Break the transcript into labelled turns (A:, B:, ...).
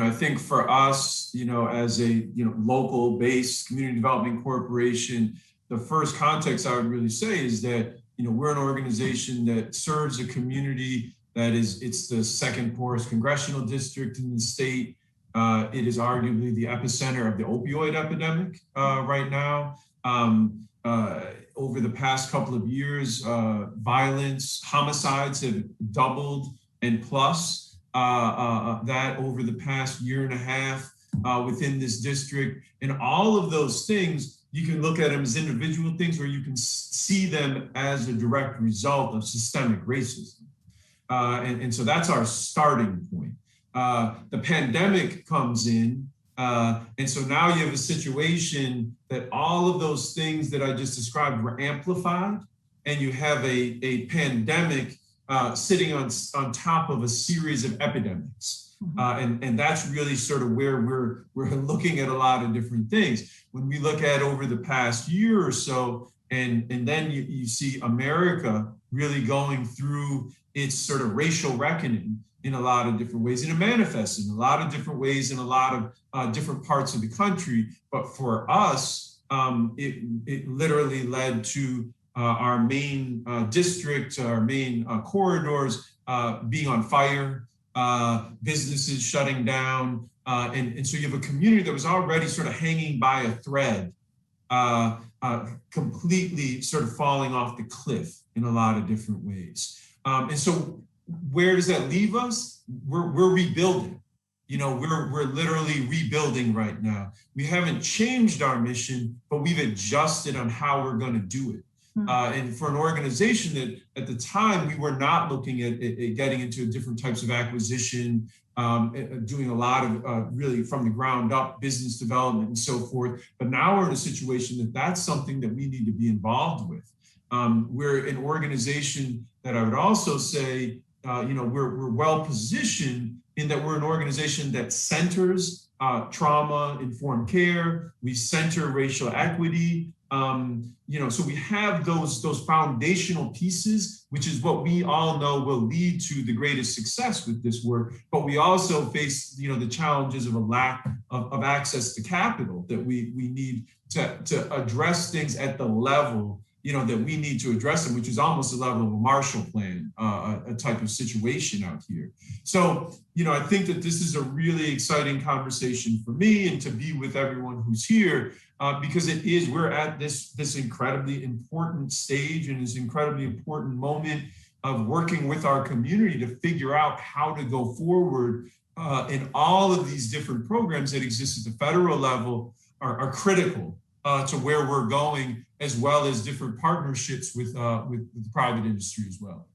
A: I think for us, as a, local-based community development corporation, the first context I would really say is that, we're an organization that serves a community that it's the second poorest congressional district in the state. It is arguably the epicenter of the opioid epidemic right now. Over the past couple of years, violence, homicides have doubled and plus that over the past year and a half within this district. And all of those things, you can look at them as individual things, or you can see them as a direct result of systemic racism. And so that's our starting point. The pandemic comes in, and so now you have a situation that all of those things that I just described were amplified, and you have a pandemic sitting on top of a series of epidemics. And that's really sort of where we're looking at a lot of different things. When we look at over the past year or so, and then you see America really going through its sort of racial reckoning in a lot of different ways, and it manifests in a lot of different ways in a lot of different parts of the country. But for us, it literally led to our main district, our main corridors being on fire, businesses shutting down. And so you have a community that was already sort of hanging by a thread, completely sort of falling off the cliff in a lot of different ways. And so where does that leave us? We're rebuilding. We're literally rebuilding right now. We haven't changed our mission, but we've adjusted on how we're going to do it. And for an organization that at the time we were not looking at getting into different types of acquisition, doing a lot of really from the ground up business development and so forth. But now we're in a situation that that's something that we need to be involved with. We're an organization that I would also say, we're well positioned in that we're an organization that centers trauma-informed care. We center racial equity. So we have those foundational pieces, which is what we all know will lead to the greatest success with this work. But we also face, the challenges of a lack of access to capital, that we need to address things at the level, that we need to address them, which is almost a level of a Marshall Plan, a type of situation out here. So, I think that this is a really exciting conversation for me and to be with everyone who's here, because we're at this incredibly important stage and this incredibly important moment of working with our community to figure out how to go forward. And all of these different programs that exist at the federal level are critical to where we're going, as well as different partnerships with the private industry as well.